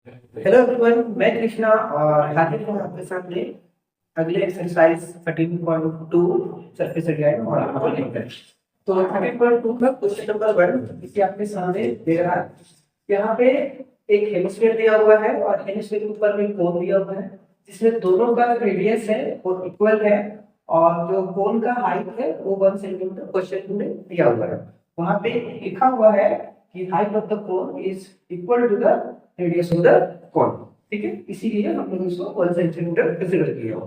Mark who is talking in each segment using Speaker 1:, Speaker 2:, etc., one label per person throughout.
Speaker 1: Hello everyone, मैं कृष्णा और हाजिर हूँ आपके सामने अगले एक्सरसाइज 13.2 सरफेस एरिया मॉडल को लेकर। तो 13.2 का क्वेश्चन नंबर 1 इसे आपके सामने दे रहा है। यहाँ पे एक हेमिस्फीयर दिया हुआ है और हेमिस्फीयर के ऊपर में कोन दिया हुआ है जिसमें दोनों का रेडियस है वो इक्वल है और जो कोन का हाइट है वो 1 सेंटीमीटर क्वेश्चन में दिया हुआ है। वहां पे लिखा हुआ है कि height of the cone is equal to the radius of the cone. ठीक है, इसीलिए हम लोग इसको 1 सेंटीमीटर कंसीडर किए हो।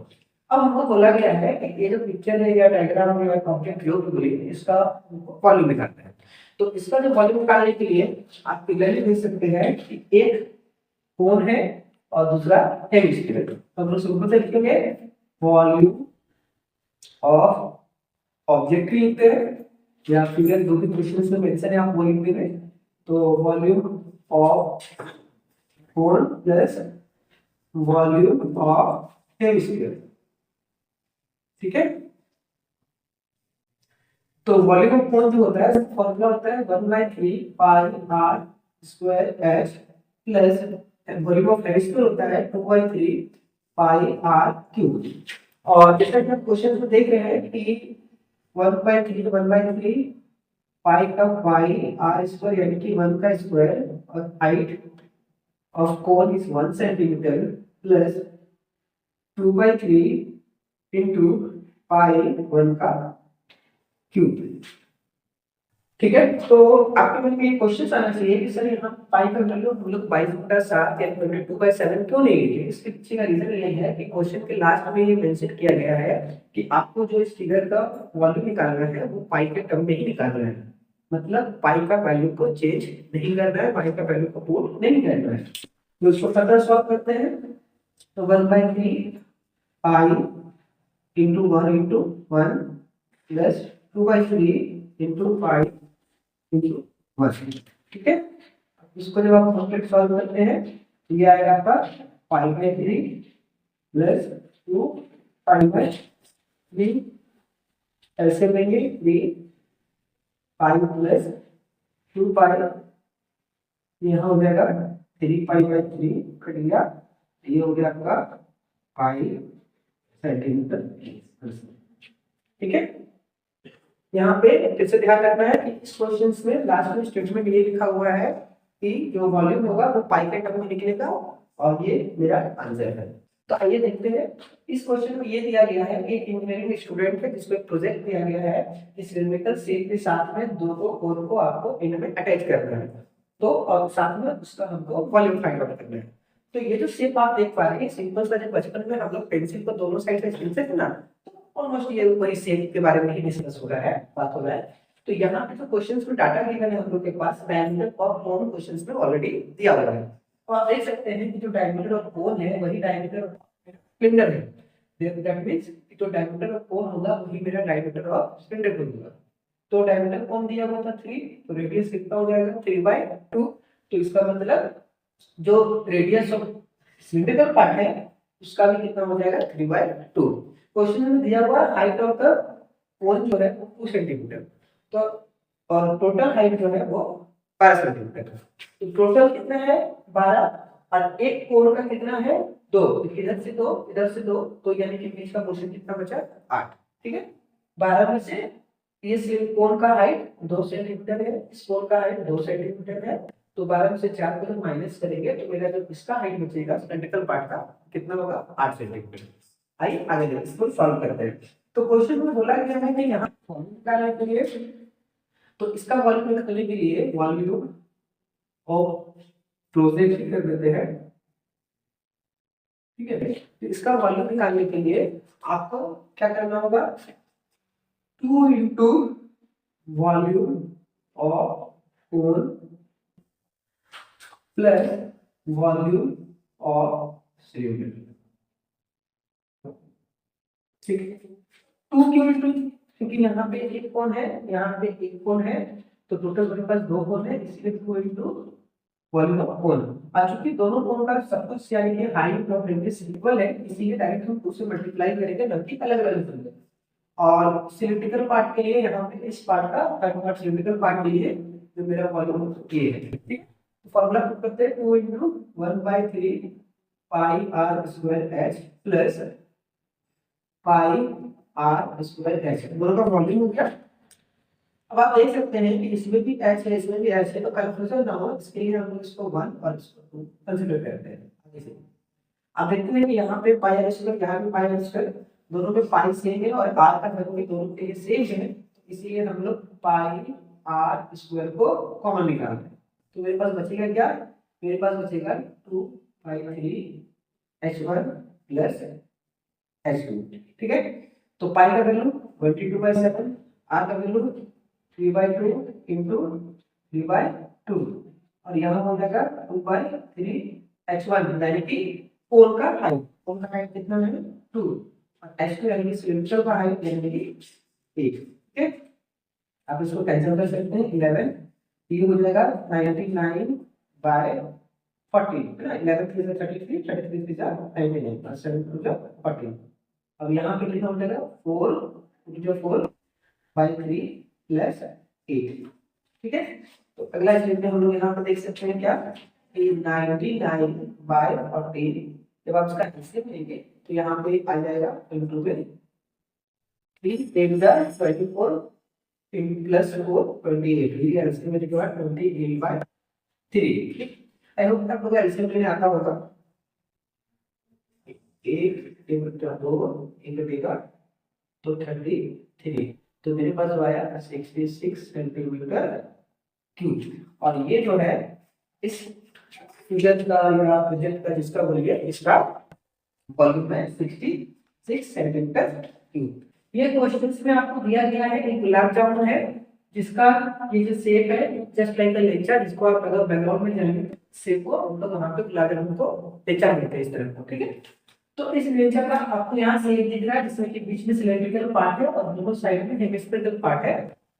Speaker 1: अब हमको बोला गया है कि ये जो पिक्चर है या डायग्राम है या ऑब्जेक्ट जो भी बोलिए इसका वॉल्यूम निकालना है। तो इसका जो वॉल्यूम निकालने के लिए आप क्लियरली देख सकते हैं कि एक कोन है और दूसरा हेमिस्फीयर है। तो हम लोग सिंपल से लिखेंगे वॉल्यूम ऑफ ऑब्जेक्ट लिखते हैं या फिगर जो भी क्वेश्चन में मेंशन है आप वो लिख देंगे। तो volume of cone plus volume of hemisphere. ठीक है, तो वॉल्यूम ऑफ कोन जो होता है फॉर्मूला होता है 1/3 pi r square h plus volume of hemisphere होता है 2/3 पाई आर क्यूब। और जैसा कि आप क्वेश्चन में देख रहे हैं कि 1/3 पाई का पाई आर स्क्वायर यानी कि 1 का स्क्वायर और height of cone is 1 centimetre plus 2/3 into pi 1 का क्यूब। ठीक है, तो आपके मन में ये क्वेश्चन आना चाहिए कि सर यहाँ पाई का वैल्यू हम लोग 22/7 या 22/7 क्यों नहीं लिखे। इसके पीछे का रीजन ये है कि क्वेश्चन के लास्ट में ये मेंशन किया गया है कि आपको जो इस फिगर का वॉल्यूम निकालना है वो पाई के टर्म में ही निकालना है। मतलब पाई का वैल्यू को चेंज नहीं करना है, पाई का वैल्यू को पुट नहीं करना है। तो इसको फर्दर सॉल्व करते हैं। तो 1/3 pi into 1 into 1 plus 2/3 into pi into 1। ठीक है, इसको जब आप कंप्लीट सॉल्व करते हैं तो ये आएगा आपका 5/3 प्लस 2 5/3 ऐसे लेंगे 3 पाई प्लस 2 पाई, यहाँ हो जाएगा 3 पाई/3 कट गया, ये हो गया आपका पाई सेंटीमीटर। ठीक है, यहाँ पे फिर से ध्यान रखना है कि इस क्वेश्चन में लास्ट में स्टेटमेंट ये लिखा हुआ है कि जो वॉल्यूम होगा वो पाई के टर्म में निकलेगा और ये मेरा आंसर है। तो आइए देखते हैं, इस क्वेश्चन में ये दिया गया है कि एक इंजीनियरिंग स्टूडेंट है जिसको एक प्रोजेक्ट दिया गया है कि सिलिंड्रिकल शेप के साथ में दो कोन को आपको एंड में अटैच करना है। तो और साथ में उसका हमको वॉल्यूम फाइंड आउट करना है। तो ये जो शेप आप देख पा रहे हैं सिंपल सा, जब बचपन में हम लोग पेंसिल को दोनों साइड से छीलते थे ना, ऑलमोस्ट ये वही शेप के बारे में ही डिस्कस हो रहा है, बात हो रहा है। तो यहाँ पे जो क्वेश्चंस में डाटा गिवन है हम लोग के पास डायमीटर और कोन क्वेश्चंस में ऑलरेडी दिया हुआ है। तो आप देख सकते हैं कि जो डायमीटर और कोन है वही डायमीटर और सिलेंडर है। दैट मींस जो डायमीटर और कोन होगा वही मेरा डायमीटर और सिलेंडर होगा। तो डायमीटर कोन दिया हुआ था 3, तो रेडियस कितना हो जाएगा 3/2। तो इसका मतलब जो रेडियस ऑफ सिलिंड्रिकल पार्ट है उसका भी कितना हो जाएगा 3/2। क्वेश्चन में दिया हुआ हाइट ऑफ द कोन जो है वो 2 सेंटीमीटर, तो और टोटल हाइट जो है वो 12 सेंटीमीटर। तो टोटल कितना है 12 और एक कोन का कितना है 2, इधर से 2 इधर से 2, तो यानी कि बीच का पोर्शन कितना बचा 8। ठीक है, 12 में से इस कोन का हाइट 2 सेंटीमीटर है, इस कोन का हाइट 2 सेंटीमीटर है, तो 12 में से 4 को जब माइनस करेंगे तो मेरा जो इसका हाइट बचेगा सिलेंड्रिकल पार्ट का कितना होगा 8 सेंटीमीटर। आइए आगे देखते हैं, इसको सॉल्व करते हैं। तो क्वेश्चन में बोला गया है कि यहाँ वॉल्यूम निकालने के लिए, तो इसका वॉल्यूम निकालने के लिए वॉल्यूम ऑफ प्रोजेक्ट कर देते हैं। ठीक है, तो इसका वॉल्यूम निकालने के लिए आपको क्या करना होगा 2 into volume of cone plus volume of cylinder. ठीक है, 2 क्यों इंटू, क्योंकि यहाँ पे एक कोण है यहाँ पे एक कोण है, तो टोटल मेरे पास 2 कोण है, इसलिए 2 इंटू वॉल्यूम ऑफ कोण। और चूंकि दोनों कोण का सब कुछ यानी कि हाइट और रेडियस इक्वल है इसीलिए डायरेक्ट हम 2 से मल्टीप्लाई करेंगे न कि अलग अलग करेंगे। और सिलिंड्रिकल पार्ट के लिए यहाँ पे इस पार्ट का सिलिंड्रिकल पार्ट के लिए जो मेरा वॉल्यूम ये है। ठीक है, फॉर्मूला पुट करते हैं 2 into 1/3 pi r square h plus pi r square h, दोनों का वॉल्यूम हो गया। अब आप देख सकते हैं कि इसमें भी एच है इसमें भी एच है, तो कंफ्यूजन ना हो इसके लिए हम लोग इसको 1 और इसको 2 कंसीडर करते हैं आगे से। आप देखते हैं कि यहाँ पे पाई आर स्क्वायर यहाँ पे पाई आर स्क्वायर, दोनों में पाई सेम है और आर का वैल्यू भी दोनों के लिए सेम है, इसीलिए हम लोग पाई आर स्क्वायर को कॉमन निकालते हैं। तो मेरे पास बचेगा क्या, मेरे पास बचेगा 2 पाई 3 h1 प्लस h2, ठीक है। तो पाई का वैल्यू 22/7, आर का वैल्यू 3/2 इंटू 3/2 और यहाँ हो जाएगा 2/3 h1 यानी कि कोन का हाइट, कोन का हाइट कितना है 2 और h2 यानी कि सिलेंडर का हाइट यानी कि 8, ठीक है। आप इसको कैंसिल कर सकते हैं 11, ये हो जाएगा 99/40 है ना, 11 3 33 33 3 99 और 7 2 14। अब यहाँ पे कितना हो जाएगा 4/3 प्लस 8, ठीक है। तो अगला स्टेप में हम लोग यहाँ पर देख सकते हैं क्या कि 99/14 जब आप इसका एलसीएम लेंगे तो यहाँ पे आ जाएगा इंटू में 3 8 24 प्लस 4 28, ये एलसीएम में लिखा है 28/3। आई होप आप लोग एलसीएम लेने आता होगा, 1 डिवाइड 2 इनटू देगा तो 33, तो मेरे पास जो आया 66 सेंटीमीटर क्यूब। और ये जो है इस फिगर का या प्रोजेक्ट का जिसका बोलिए इसका वॉल्यूम है 66 सेंटीमीटर क्यूब। ये क्वेश्चंस में आपको दिया गया है एक गुलाब जामुन है जिसका ये जो शेप है जस्ट लाइक अ लेचा, जिसको आप अगर बैकग्राउंड में जाएंगे शेप को हम लोग वहां पे गुलाब जामुन को लेचा कहते हैं इस तरह को, ठीक है। तो इस लेचा का आपको यहाँ शेप दिख रहा है जिसमें कि बीच में सिलेंड्रिकल पार्ट है और दोनों साइड में हेमिस्फेरिकल पार्ट है।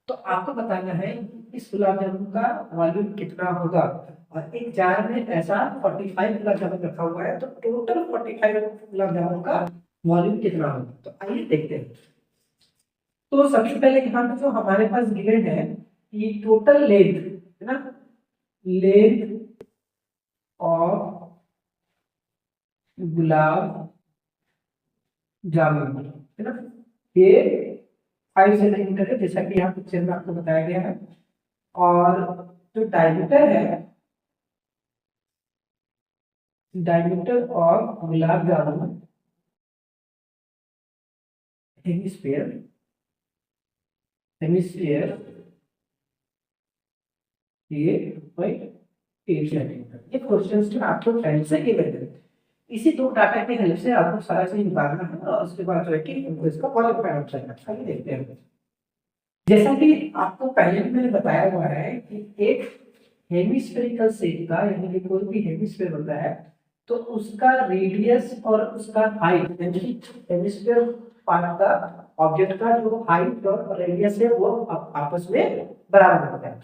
Speaker 1: तो आपको बताना है इस गुलाब जामुन का वॉल्यूम कितना होगा, और एक जार में ऐसा 45 गुलाब जामुन रखा हुआ है, तो टोटल 45 गुलाब जामुन का वॉल्यूम कितना होगा। तो आइए देखते हैं। तो सबसे पहले यहाँ पे जो हमारे पास गिवन है ये टोटल लेंथ है ना, लेंथ ऑफ गुलाब जामुन है ना, ये 5 सेंटीमीटर है जैसा कि यहाँ पिक्चर में आपको बताया गया है। और जो डायमीटर है, diameter of gulab jamun hemisphere hemisphere ये 2.8 सेंटीमीटर। ये क्वेश्चंस में आपको पहले से गिवन है, इसी दो डाटा की हेल्प से आपको सारा चीज निकालना है और उसके बाद जो है कि हमको इसका वॉल्यूम फाइंड आउट करना है। देखते हैं जैसा कि आपको पहले भी मैंने बताया हुआ है कि एक हेमिस्फेरिकल शेप का यानी कि कोई भी हेमिस्फीयर होता है तो उसका रेडियस और उसका हाइट यानी कि हेमिस्फीयर पार्ट का ऑब्जेक्ट का जो हाइट और रेडियस है वो आपस में बराबर होता है।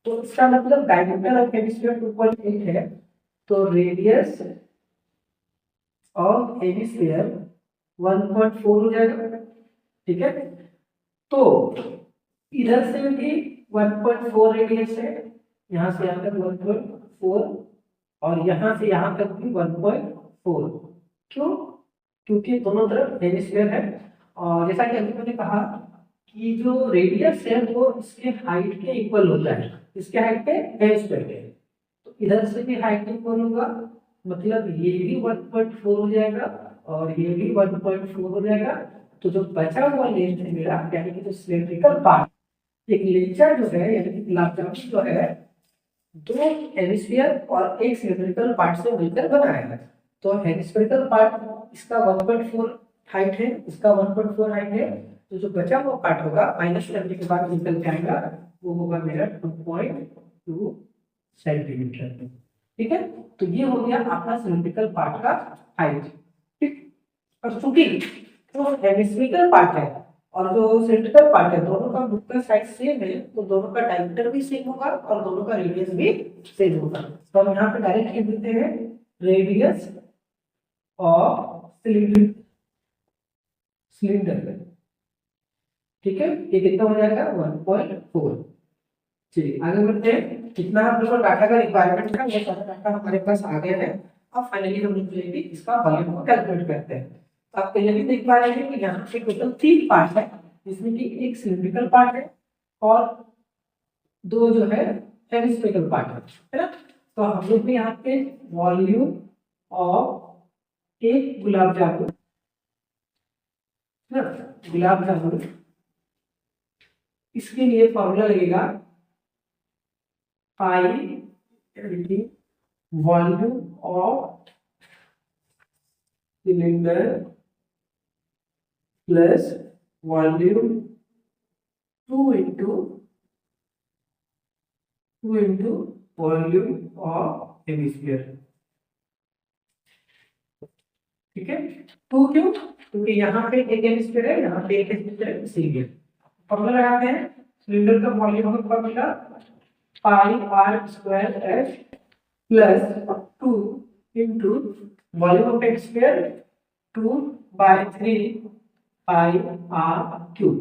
Speaker 1: तो इसका मतलब डायमीटर ऑफ हेमिस्फीयर 2.8 है, तो रेडियस ऑफ हेमिस्फीयर 1.4 हो जाएगा, ठीक है। तो इधर से भी 1.4 रेडियस है, यहाँ से यहाँ तक 1.4 और यहाँ से यहाँ तक भी 1.4। क्यों? क्योंकि दोनों तरफ हेमिस्फीयर है और जैसा कि अभी मैंने कहा कि जो रेडियस है वो इसके हाइट के इक्वल होता है, इसके हाइट के हेमिस्फीयर के। तो इधर से भी हाइट इक्वल होगा, मतलब ये भी 1.4 हो जाएगा और ये भी 1.4 हो जाएगा। तो जो बचा हुआ लेंथ है मेरा यानी कि जो सिलेंड्रिकल पार्ट, एक लेंचर जो है यानी कि गुलाब जामुन जो है दो हेमिस्फीयर और एक सिलेंड्रिकल पार्ट से मिलकर बना है। तो हेमिस्फेरिकल पार्ट इसका 1.4 हाइट है, इसका 1.4 हाइट है, तो जो बचा हुआ पार्ट होगा माइनस करने के बाद निकल के आएगा वो होगा मेरा 2.2 सेंटीमीटर, ठीक है। तो ये हो गया आपका सिलेंड्रिकल पार्ट का हाइट, ठीक। और चूंकि जो हेमिस्फेरिकल पार्ट है और जो सिलेंड्रिकल पार्ट है दोनों का बुक का साइज सेम है, तो दोनों का डायमीटर भी सेम होगा और दोनों का रेडियस भी सेम होगा। तो हम यहाँ पे डायरेक्ट लिख देते हैं रेडियस ऑफ सिलेंडर, ठीक है। ये कितना हो जाएगा 1.4। चलिए आगे बढ़ते हैं। कितना हम लोग को डाटा का रिक्वायरमेंट था, ये सारा डाटा हमारे पास आ गया है। अब फाइनली हम लोग जो है कि इसका वॉल्यूम को कैलकुलेट करते हैं। तो आप पहले भी देख पा रहे हैं कि यहाँ पे टोटल 3 पार्ट है, जिसमें कि एक सिलिंड्रिकल पार्ट है और दो जो है हेमिस्फेरिकल पार्ट है ना। तो हम लोग भी यहाँ पे वॉल्यूम ऑफ एक गुलाब जामुन ना, गुलाब जामुन, इसके लिए फॉर्मूला लगेगा pi volume of cylinder plus volume 2 into volume of hemisphere. ठीक है, 2 क्यों? क्योंकि यहाँ पे एक हेमिस्फीयर है, यहाँ पे एक हेमिस्फीयर है, इसीलिए फॉर्मूला लगाते हैं। सिलेंडर का वॉल्यूम का formula pi r square h plus 2 into volume of hemisphere 2/3 pi r cube.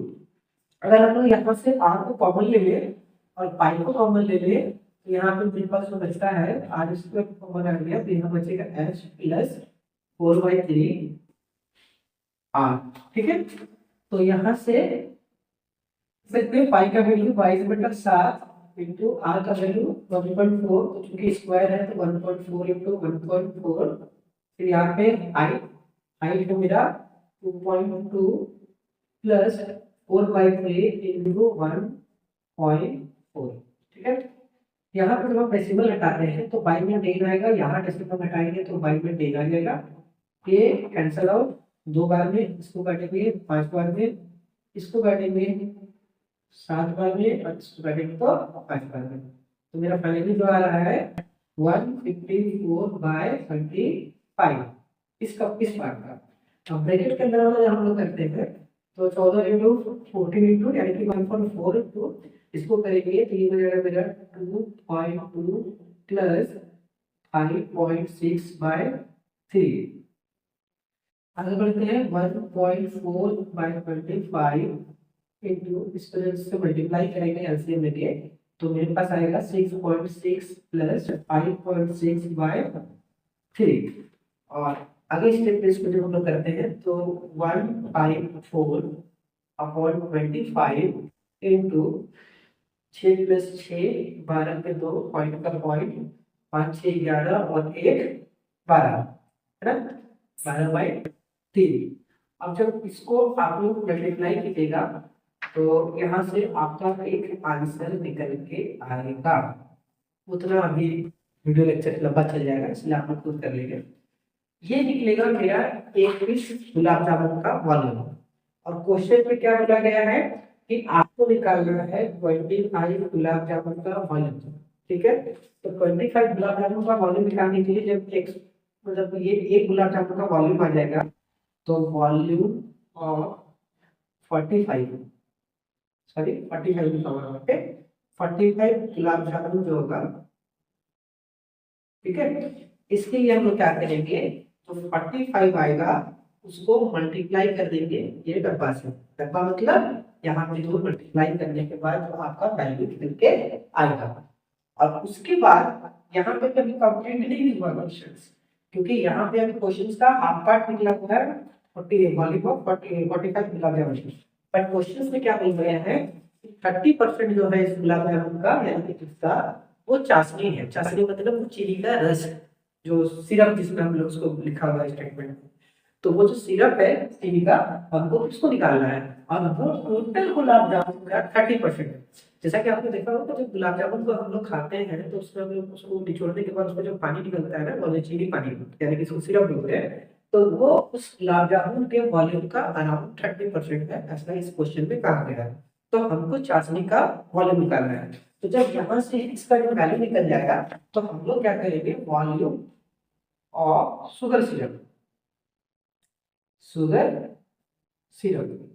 Speaker 1: अगर हम लोग यहाँ से आर को कॉमन ले ले और पाई को कॉमन ले ले, तो यहाँ पे मेरे पास जो बचता है आर स्क्वायर कॉमन आ गया, तो यहाँ बचेगा एच प्लस 4/3 आर। ठीक है, तो यहाँ से सकते पाई का वैल्यू 22/7 इंटू आर का वैल्यू 1.4, तो चूंकि स्क्वायर है तो 1.4 इंटू 1.4, फिर यहाँ पे हाइट हाइट है मेरा 2.2 प्लस 4/3 इंटू 1.4। ठीक है, यहाँ पे जब हम डेसिमल हटाते हैं तो बाई में टेन आएगा, यहाँ डेसिमल हटाएंगे तो बाई में टेन आ जाएगा। ये कैंसल आउट, 2 बार में इसको काटेंगे, 5 बार में इसको काटेंगे, 7 बार में और इसको काटेंगे तो 5 बार में। तो मेरा फाइनली जो आ रहा है 154/35 इसका इस पार्ट का। अब ब्रैकेट के अंदर वाला हम लोग करते हैं तो 14 इंटू 14 इंटू यानी कि 1.4 इंटू इसको करेंगे तो ये हो जाएगा मेरा 2.2 प्लस 5.6/3। आगे बढ़ते हैं 1.4/25 इंटू इस तरह से मल्टीप्लाई करेंगे एलसीएम लेके, तो मेरे पास आएगा 6.6 प्लस 5.6/3। और आगे स्टेप पे इसको जब हम लोग करते हैं तो 1/4/25 इंटू 6 प्लस 6 12 पे 2 पॉइंट का पॉइंट 5 6 11 और 1 12 है ना, 12/3। अब जब इसको आप लोग मल्टीप्लाई कीजिएगा तो यहाँ से आपका एक आंसर निकल के आएगा। उतना अभी वीडियो लेक्चर लंबा चल जाएगा, इसलिए आप लोग खुद कर लेंगे। ये निकलेगा मेरा 1 पीस गुलाब जामुन का वॉल्यूम। और क्वेश्चन में क्या बोला गया है कि आपको निकालना है 25 गुलाब जामुन का वॉल्यूम। ठीक है, तो 25 गुलाब जामुन का वॉल्यूम निकालने के लिए जब एक मतलब ये एक गुलाब जामुन का वॉल्यूम आ जाएगा तो वॉल्यूम ऑफ 45 सॉरी 45 लिखा हुआ है, ओके 45 गुलाब जामुन जो होगा। ठीक है, इसके लिए हम लोग क्या करेंगे तो 45 आएगा, उसको मल्टीप्लाई कर देंगे ये डब्बा से। डब्बा मतलब यहाँ पे जो मल्टीप्लाई करने के बाद जो आपका वैल्यू निकल के आएगा। और उसके बाद यहाँ पे कभी कंप्लीट नहीं हुआ क्वेश्चन, क्योंकि यहाँ पे अभी क्वेश्चन का हाफ पार्ट निकला हुआ है 40 volume of 45 gulab jamun. But question में क्या बोल रहे हैं 30% जो है इस गुलाब जामुन का यानी कि इसका वो चाशनी है। चाशनी मतलब वो चीनी का रस, जो सिरप जिसमें हम लोग उसको लिखा हुआ है स्टेटमेंट, तो वो जो सिरप है चीनी का हमको उसको निकालना है। और वो टोटल गुलाब जामुन का 30%। जैसा कि आपने देखा होगा जब गुलाब जामुन को हम लोग खाते हैं तो उसमें हम लोग उसको निचोड़ने के बाद उसमें जो पानी निकलता है ना वो चीनी पानी यानी कि इसको सिरप बोलते हैं, तो वो उस गुलाब जामुन के वॉल्यूम का अराउंड 30% है, ऐसा इस क्वेश्चन में कहा गया है। तो हमको चाशनी का वॉल्यूम निकालना है। तो जब यहाँ से इसका जो वैल्यू निकल जाएगा तो हम लोग क्या करेंगे volume of sugar syrup, sugar syrup.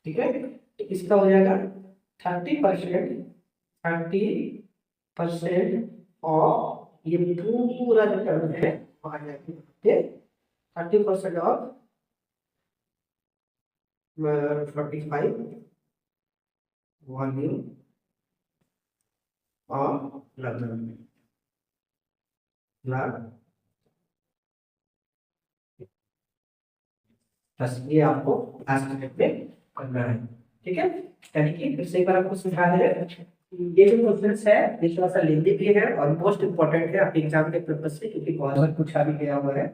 Speaker 1: ठीक है, तो इसका हो जाएगा 30% ऑफ ये पूरा जो टर्म है आ जाएगा 30% ऑफ 45 वॉल्यूम ऑफ ब्लड, बस ये आपको लास्ट मिनट में करना है। ठीक है, यानी कि फिर से एक बार आपको समझा दे रहे हैं, ये जो क्वेश्चंस है ये थोड़ा सा लेंथी भी है और मोस्ट इंपॉर्टेंट है आपके एग्जाम के पर्पस से, क्योंकि बहुत बार पूछा भी गया हुआ है।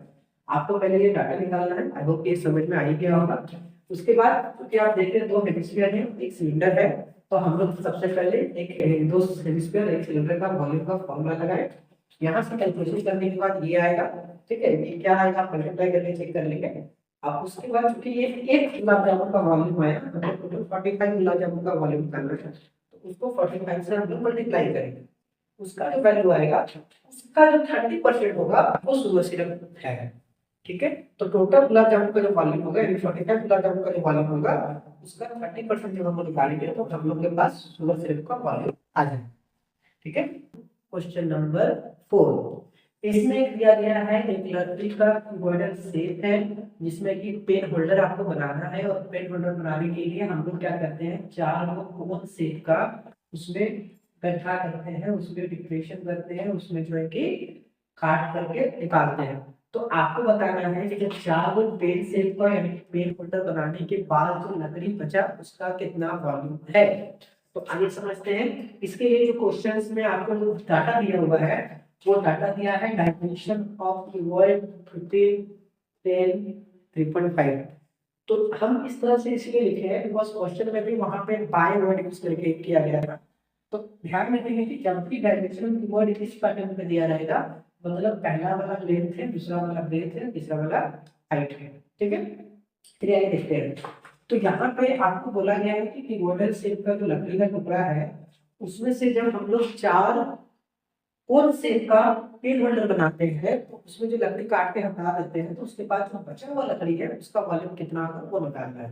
Speaker 1: आपको पहले ये डाटा निकालना है, आई होप ये समझ में आ ही गया होगा। उसके बाद क्योंकि आप देख रहे हैं दो हेमिस्फीयर है, एक सिलेंडर है, तो हम लोग सबसे पहले एक दो हेमिस्फीयर एक सिलेंडर का वॉल्यूम का फॉर्मूला लगाए। यहाँ से कैलकुलेशन करने के बाद ये आएगा। ठीक है, ये क्या आएगा आप मल्टीप्लाई करके चेक कर लेंगे। अब उसके बाद चूंकि ये एक गुलाब जामुन का वॉल्यूम आया, मतलब टोटल 45 गुलाब जामुन का वॉल्यूम निकालना है, तो उसको 45 से हम लोग मल्टीप्लाई करेंगे। उसका जो वैल्यू आएगा उसका जो 30% होगा वो शुगर सिरप है। ठीक है, तो टोटल गुलाब जामुन का जो वॉल्यूम होगा यानी 45 गुलाब जामुन का जो वॉल्यूम होगा उसका 30% जब हम लोग निकालेंगे तो हम लोग के पास शुगर सिरप का वॉल्यूम आ जाएगा। ठीक है, क्वेश्चन नंबर 4, इसमें दिया गया है एक लकड़ी का कीबोर्ड सेट है जिसमें कि पेन होल्डर आपको बनाना है, और पेन होल्डर बनाने के लिए हम लोग क्या करते हैं, चार कोन सेट का उसमें गड्ढा करते हैं, उसमें डिप्रेशन करते हैं, उसमें जो है कि काट करके निकालते हैं। तो आपको बताना है कि जब चार पेन सेट का यानी पेन होल्डर बनाने के बाद जो लकड़ी बचा उसका कितना वॉल्यूम है। तो आइए समझते हैं। इसके लिए जो क्वेश्चंस में आपको जो डाटा दिया हुआ है वो डाटा दिया है डायमेंशन ऑफ कीबोर्ड 15 10 3.5। तो हम इस तरह से इसलिए लिखे हैं बिकॉज क्वेश्चन में भी वहां पे बाय वर्ड यूज करके किया गया था। तो ध्यान रखेंगे कि जब भी डायमेंशन कीबोर्ड इस पैटर्न में दिया रहेगा मतलब पहला वाला लेंथ है, दूसरा वाला ब्रेथ है, तीसरा वाला हाइट है। ठीक है, फिर आइए देखते हैं। तो यहाँ पे आपको बोला गया है कि कीबोर्ड शेप का जो लकड़ी का टुकड़ा है उसमें से जब हम लोग चार कोन शेप का पेन होल्डर बनाते हैं तो उसमें जो लकड़ी काट के हटा देते हैं तो उसके बाद जो बचा हुआ लकड़ी है उसका वॉल्यूम कितना होगा वो निकालना है।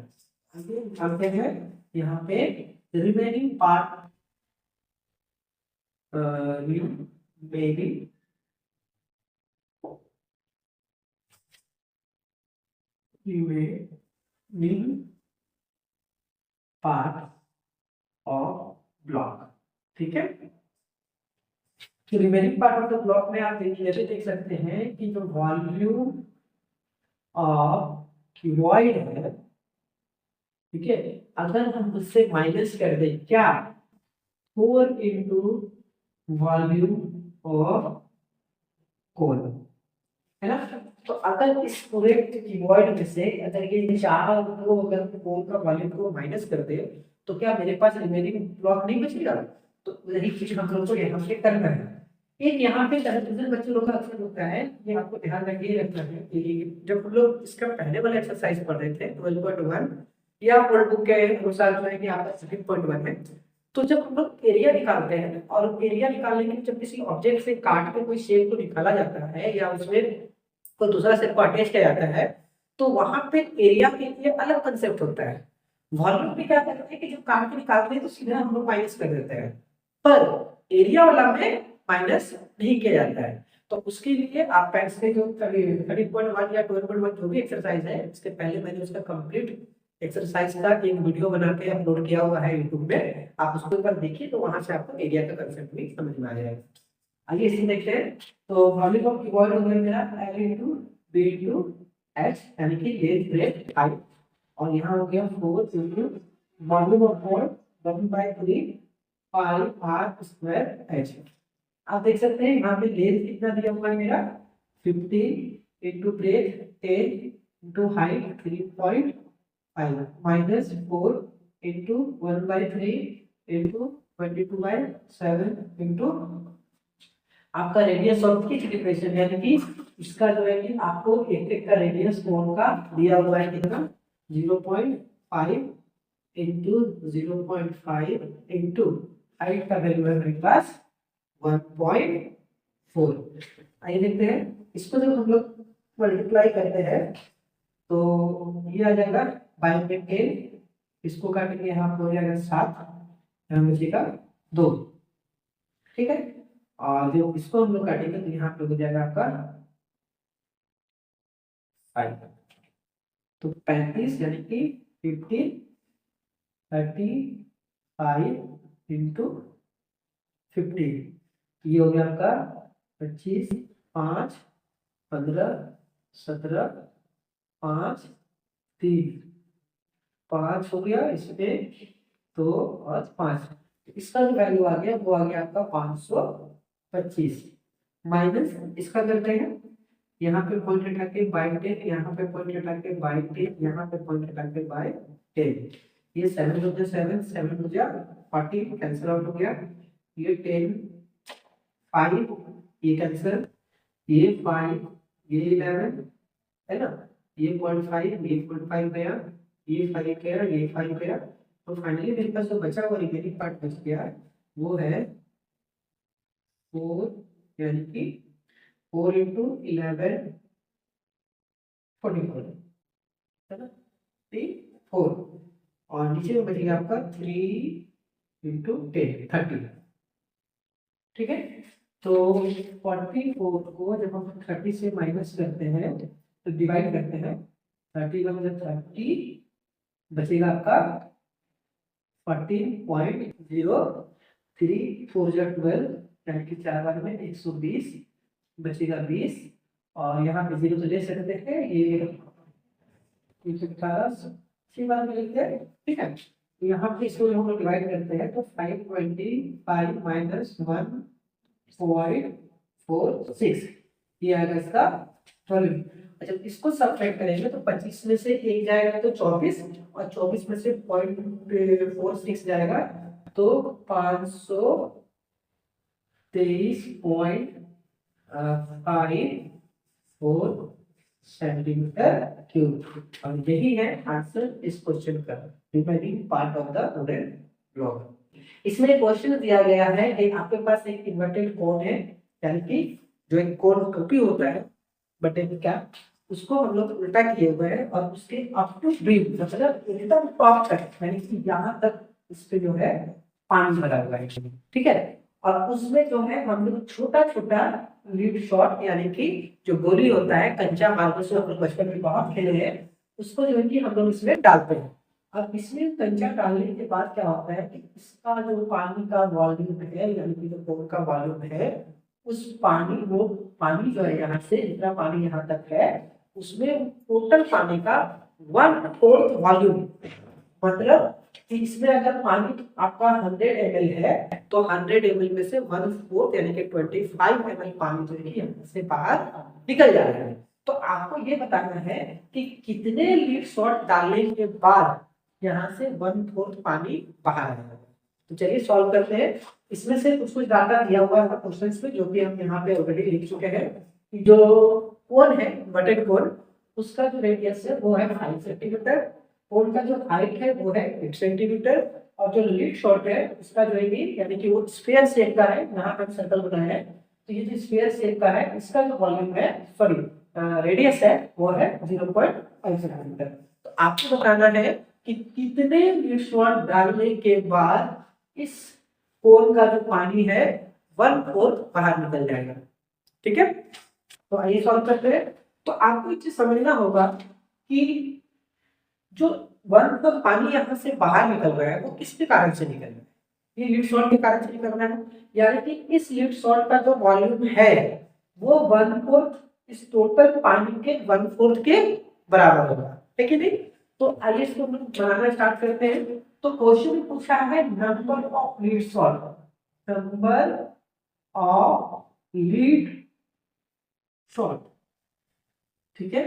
Speaker 1: आगे निकालते हैं यहाँ पे remaining part remaining part of block. ठीक है, तो remaining part of the block में आप देखिए देख सकते हैं कि जो वॉल्यूम ऑफ क्यूबॉइड है, ठीक है, अगर हम उससे माइनस कर दें क्या 4 इंटू वॉल्यूम ऑफ कोन, है ना। तो अगर इस पूरे क्यूबॉइड में से अगर ये चार को अगर कोन का वॉल्यूम को माइनस कर दे तो क्या मेरे पास रिमेनिंग ब्लॉक नहीं बचेगा। तो यही चीज हम लोग को यहाँ पे करना है। एक यहाँ पे कंफ्यूजन बच्चे लोग का अक्सर होता है, ये आपको ध्यान रखिए रखना है कि जब हम लोग इसका पहले वाला एक्सरसाइज पढ़ रहे थे 12.1 या वर्ल्ड बुक के अनुसार जो है कि आपका 7.1 है, तो जब हम लोग एरिया निकालते हैं और एरिया निकालने के जब किसी ऑब्जेक्ट से काट के कोई शेप को निकाला जाता है या उसमें कोई दूसरा शेप को अटैच किया जाता है तो वहां पे एरिया के लिए अलग कंसेप्ट होता है। वॉल्यूम में क्या करते हैं कि जब काट के निकालते हैं तो सीधा हम लोग माइनस कर देते हैं, पर एरिया वाला में माइनस नहीं किया जाता है। तो उसके लिए आप पैंस के जो 30.1 या 12.1 जो भी एक्सरसाइज है इसके पहले मैंने उसका कंप्लीट एक्सरसाइज का एक वीडियो बना के अपलोड किया हुआ है यूट्यूब में, आप उसको एक बार देखिए तो वहां से आपको एरिया का कंसेप्ट भी समझ में आ जाएगा। आइए इसे देखते हैं। तो वॉल्यूम ऑफ कीबोर्ड हो गया मेरा L into B into H यानी कि लेंथ ब्रेथ हाइट, और यहाँ हो गया 4 into volume of board 1/3 pi r square h. आप देख सकते हैं यहाँ पे लेंथ कितना दिया हुआ है मेरा 15 into breadth 10 into height 3.5 minus 4 into 1/3 into 22/7 into आपका रेडियस ऑफ किस डिप्रेशन यानी कि इसका जो है कि आपको एक एक का रेडियस कोन का दिया हुआ है कितना 0.5 इंटू 0.5 इंटू हाइट का वैल्यू है मेरे पास 1.4। आइए देखते हैं इसको जब हम लोग मल्टीप्लाई करते हैं तो ये आ जाएगा बाई में 10, इसको काटेंगे यहाँ पे हो जाएगा 7, यहाँ बचेगा 2। ठीक है, और जो इसको हम लोग काटेंगे तो यहाँ पे हो जाएगा आपका 5। तो 35 यानी कि 15 30 5 इंटू 15, ये हो गया आपका 25, 5, 15, 17, 5, 3, 5 हो गया इसमें, 2 और 5, इसका जो वैल्यू आ गया वो आ गया आपका 525, माइनस इसका करते हैं, यहाँ पे पॉइंट हटा के बाई 10, यहाँ पे पॉइंट हटा के बाई 10, यहाँ पे पॉइंट हटा के बाई 10, ये 7 हो गया, 7 7 हो गया 40, कैंसिल आउट हो गया, ये 10 5, ये कैंसिल, ये 5, ये 11 है ना, ये 0.5, ये 0.5 गया, ये 5 गया, ये 5 गया, तो फाइनली मेरे पास जो बचा हुआ रिमेनिंग पार्ट बच गया वो है 4, यानी कि 4 इंटू 11 44 है ना, 4, और नीचे में बचेगा आपका 3 इंटू 10 30, ठीक है। तो 44 को जब हम 30 से माइनस करते हैं तो डिवाइड करते हैं, 30 का मतलब 30 बचेगा आपका 14.03, 4 जा 12, यानी कि 4 बार में 120 बचेगा 20, और यहाँ पे 0 तो ले सकते हैं, ये 18 6 बार में लिखते हैं, ठीक है। तो यहाँ पे इसको हम लोग डिवाइड करते हैं तो 525 माइनस 1.46, ये आएगा इसका 12। अच्छा, इसको सब्ट्रैक्ट करेंगे तो 25 में से 1 जाएगा तो 24, और 24 में से 0.46 जाएगा तो 523.54 सेंटीमीटर क्यूब, और यही है आंसर इस क्वेश्चन का, remaining part of the wooden block. इसमें क्वेश्चन दिया गया है कि आपके पास एक इन्वर्टेड कोन है, यानी कि जो एक कोन टोपी होता है बटे में क्या, उसको हम लोग उल्टा किए हुए हैं, और उसके अप टू ब्रिम मतलब एकदम टॉप तक, यानी कि यहाँ तक इस पे जो है पानी भरा हुआ है, ठीक है। और उसमें जो है हम लोग छोटा छोटा लीड शॉट, यानी कि जो गोली होता है कंचा मार्बल से हम लोग बचपन में बहुत खेले हैं, उसको जो है कि हम लोग इसमें डालते हैं। और इसमें कंचा डालने के बाद क्या होता है कि इसका जो पानी का वॉल्यूम है, यानी कि जो कोन का वॉल्यूम है, उस वो पानी जो है यहाँ से जितना पानी यहाँ तक है, उसमें टोटल पानी का 1/4 वॉल्यूम, मतलब कि इसमें अगर पानी आपका 100 ml है तो 100 ml में से 1/4 यानी कि 25 ml पानी जो है यहाँ से बाहर निकल जा रहा है। तो आपको ये बताना है कि कितने लीड शॉट डालने के बाद यहाँ से 1/4 पानी बाहर आएगा। तो चलिए सॉल्व करते हैं। इसमें से कुछ कुछ डाटा दिया हुआ है क्वेश्चंस में, जो कि हम यहाँ पे ऑलरेडी लिख चुके हैं। जो कोन है बटेड कोन, उसका जो रेडियस है वो है 5 सेंटीमीटर, कोन का जो हाइट है वो है 8 सेंटीमीटर, और जो लीड शॉट है उसका जो है यानी कि वो स्फीयर शेप का है, यहाँ पे सर्कल बनाया है, तो ये जो स्फीयर शेप का है इसका जो वॉल्यूम है सॉरी रेडियस है वो है 0.5 सेंटीमीटर। तो आपको बताना है कि कितने लीड शॉट डालने के बाद इस कोन का जो पानी है 1/4 बाहर निकल जाएगा, ठीक है। तो आइए सॉल्व करते हैं। तो आपको एक चीज समझना होगा कि जो 1/4 पानी यहाँ से बाहर निकल रहा है वो किसके कारण से निकल रहा है, ये लीड शॉट के कारण से निकल रहा है, यानी कि इस लीड शॉट का जो वॉल्यूम है वो 1/4 इस टोटल पानी के 1/4 के बराबर होगा, ठीक है नहीं। तो आइए इसको बनाना स्टार्ट करते हैं। तो क्वेश्चन में पूछा है number of lead shot, number of lead shot, ठीक है।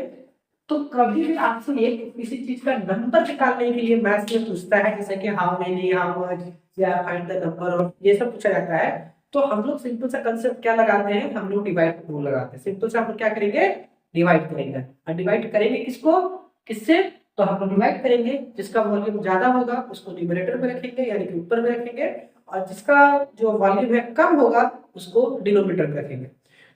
Speaker 1: तो कभी भी आपसे एक किसी चीज का नंबर निकालने के लिए मैथ्स में पूछता है, जैसे कि हाउ मेनी, हाउ मच, या फाइंड द नंबर ऑफ, ये सब पूछा जाता है, तो हम लोग सिंपल सा कंसेप्ट क्या लगाते हैं, हम लोग डिवाइड रूल लगाते हैं। सिंपल सा हम लोग क्या करेंगे, डिवाइड करेंगे। और डिवाइड करेंगे किसको, किससे, तो हम लोग डिवाइड करेंगे जिसका वॉल्यूम ज्यादा होगा उसको न्यूमरेटर में रखेंगे, यानी कि ऊपर में रखेंगे, और जिसका जो वॉल्यूम है कम होगा उसको डिनोमिनेटर में रखेंगे।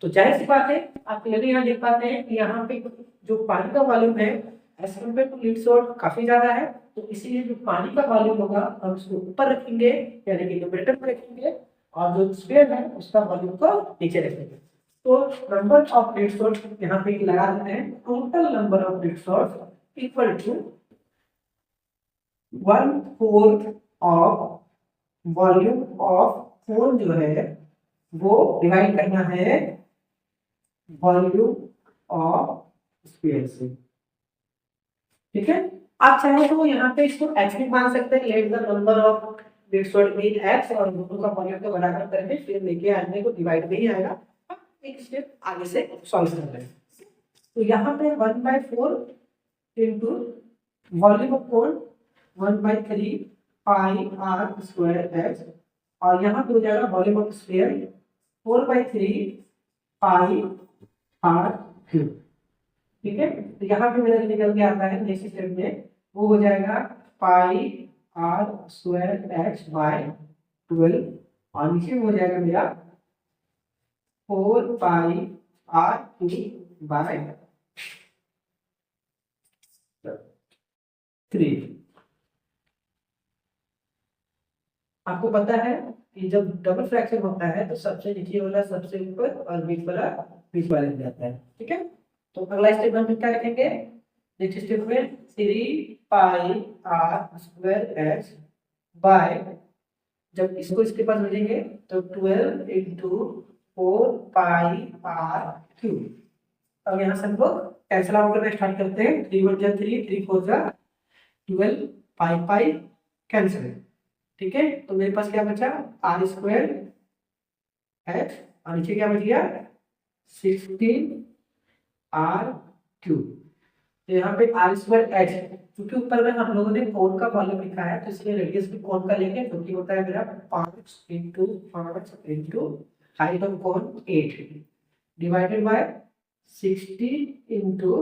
Speaker 1: तो जाहिर सी बात है आप क्लियरली यहाँ देख पाते हैं कि यहाँ पे जो पानी का वॉल्यूम है as compare to lead shot काफी ज्यादा है, तो इसीलिए जो पानी का वॉल्यूम होगा हम उसको ऊपर रखेंगे, यानी कि न्यूमरेटर में रखेंगे, और जो स्फीयर है उसका वॉल्यूम को नीचे रखेंगे। तो नंबर ऑफ लीड शॉट यहाँ पे लगा देते हैं, total number of lead shot equal to 1/4 of volume of cone जो है वो डिवाइड करना है वॉल्यूम ऑफ स्फीयर से। ठीक है, आप चाहे तो यहाँ पे इसको x भी मान सकते हैं, let the number of bits would be x, और दोनों का वॉल्यूम को बराबर करके फिर लेके आने को डिवाइड नहीं आएगा, एक स्टेप आगे से सॉल्व कर रहे हैं। तो यहाँ पे 1/4 into volume of cone 1/3 pi r square x, और यहाँ पे हो जाएगा volume of sphere 4/3 pi r cube. ठीक है, तो यहाँ पे मेरा निकल के आता है नेक्स्ट स्टेप में, वो हो जाएगा पाई आर स्क्वायर एक्स बाय 12, और नीचे में हो जाएगा मेरा 4 पाई आर क्यूब बाय 3। आपको पता है कि जब डबल फ्रैक्शन होता है तो सबसे नीचे वाला सबसे ऊपर और बीच वाला बीच वाले में जाता है। ठीक है, तो अगला स्टेप हम क्या लिखेंगे, नेक्स्ट स्टेप में 3 पाई आर स्क्वायर एक्स बाय, जब इसको इसके पास मिलेंगे तो 12 इंटू 4 पाई आर क्यूब। अब यहाँ से हम लोग कैंसिल आउट करना स्टार्ट करते हैं, 3 1 जा 3, 3 4 जा 12, पाई पाई कैंसिल। ठीक है, तो मेरे पास क्या बचा आर स्क्वायर एक्स, और नीचे क्या बच गया 16 आर क्यूब। तो यहाँ पे आर स्क्वायर एक्स, क्योंकि ऊपर में हम लोगों ने कोन का वॉल्यूम लिखा है तो इसलिए रेडियस भी कोन का लेंगे, जो कि होता है मेरा 5 into 5 into height of cone 8 divided by 60 into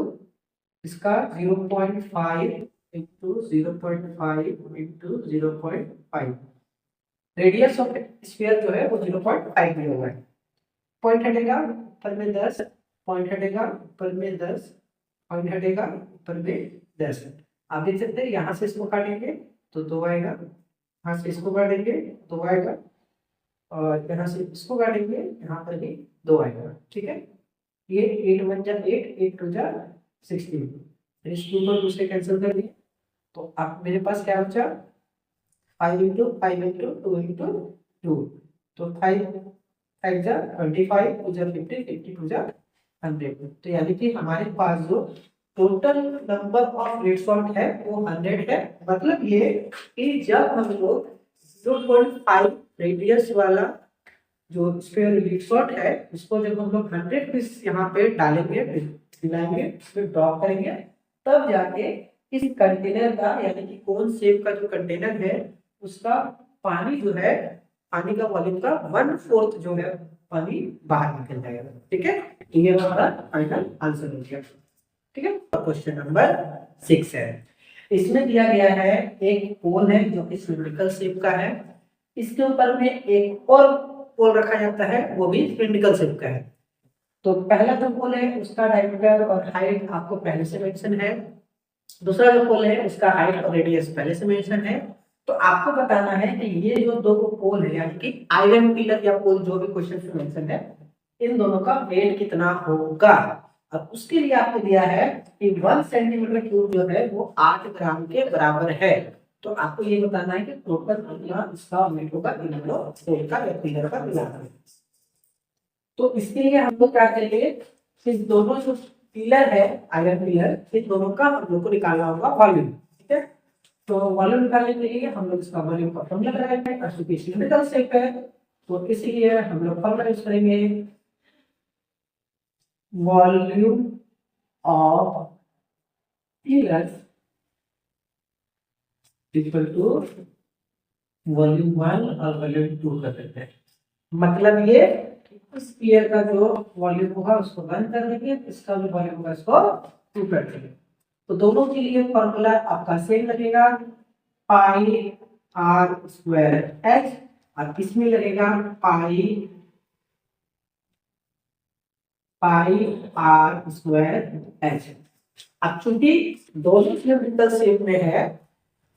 Speaker 1: इसका 0.5 into 0.5 into 0.5। Radius of sphere जो है वो 0.5 में होगा। पॉइंट हटेगा ऊपर में 10, पॉइंट हटेगा ऊपर में 10, पॉइंट हटेगा ऊपर में 10। आप देख सकते हैं यहाँ से इसको काटेंगे तो 2 आएगा, यहाँ से इसको काटेंगे 2 आएगा, और यहाँ से इसको काटेंगे यहाँ पर भी 2 आएगा। ठीक है, ये 8 1 जा 8, 8 2 जा 16, इस 2 को दूसरे कैंसिल कर दिए, तो अब मेरे पास क्या बचा 5 इंटू 5 इंटू 2 इंटू 2, तो 5 5 जा 25, 2 जा 50, 50 2 जा 100। तो यानी कि हमारे पास जो total number of red shot है वो 100 है। मतलब ये कि जब हम लोग 0.5 रेडियस वाला जो स्फीयर रेड शॉट है उसको जब हम लोग 100 पीस यहाँ पे डालेंगे, मिलाएंगे, फिर ड्रॉप करेंगे, तब जाके इस कंटेनर का यानी कि कोन शेप का जो कंटेनर है उसका पानी जो है, पानी का वॉल्यूम का 1/4 जो है पानी बाहर निकल जाएगा। ठीक है, ये हमारा फाइनल आंसर हो गया। ठीक है, क्वेश्चन नंबर 6 है, इसमें दिया गया है एक पोल है जो कि सिलिंड्रिकल शेप का है, इसके ऊपर में एक और पोल रखा जाता है वो भी सिलिंड्रिकल शेप का है। तो पहला जो पोल है उसका डायमीटर और हाइट आपको पहले से मेंशन है, दूसरा जो पोल है उसका हाइट और रेडियस पहले से मेंशन है। तो आपको बताना है कि ये जो दो पोल है यानी कि आयरन पिलर या पोल जो भी क्वेश्चन में मेंशन है, इन दोनों का वेट कितना होगा। अब उसके लिए आपको दिया है कि 1 सेंटीमीटर क्यूब जो है वो 8 ग्राम के बराबर है। तो आपको ये बताना है कि टोटल कितना इसका वेट होगा इन दोनों पोल का या पिलर का मिलाकर। तो इसके लिए हम लोग क्या करेंगे, इस दोनों जो पिलर है आयरन पिलर, इन दोनों का हम लोग को निकालना होगा वॉल्यूम। ठीक है, तो वॉल्यूम निकालने के लिए हम लोग इसका वॉल्यूम का फॉर्मूला लगाएंगे, क्योंकि सिलिंड्रिकल शेप है तो इसलिए हम लोग फॉर्मूला यूज करेंगे volume of pillar equal to volume 1 और वॉल्यूम 2 कर देते हैं। मतलब ये इस पिलर का जो वॉल्यूम होगा उसको 1 कर देंगे, इसका जो वॉल्यूम होगा इसको 2 कर देंगे। तो दोनों के लिए फॉर्मूला आपका सेम लगेगा, पाई आर स्क्वायर एक्स, और इसमें लगेगा पाई आर स्क्वायर एच। अब चूंकि दोनों सिलिंड्रिकल शेप में है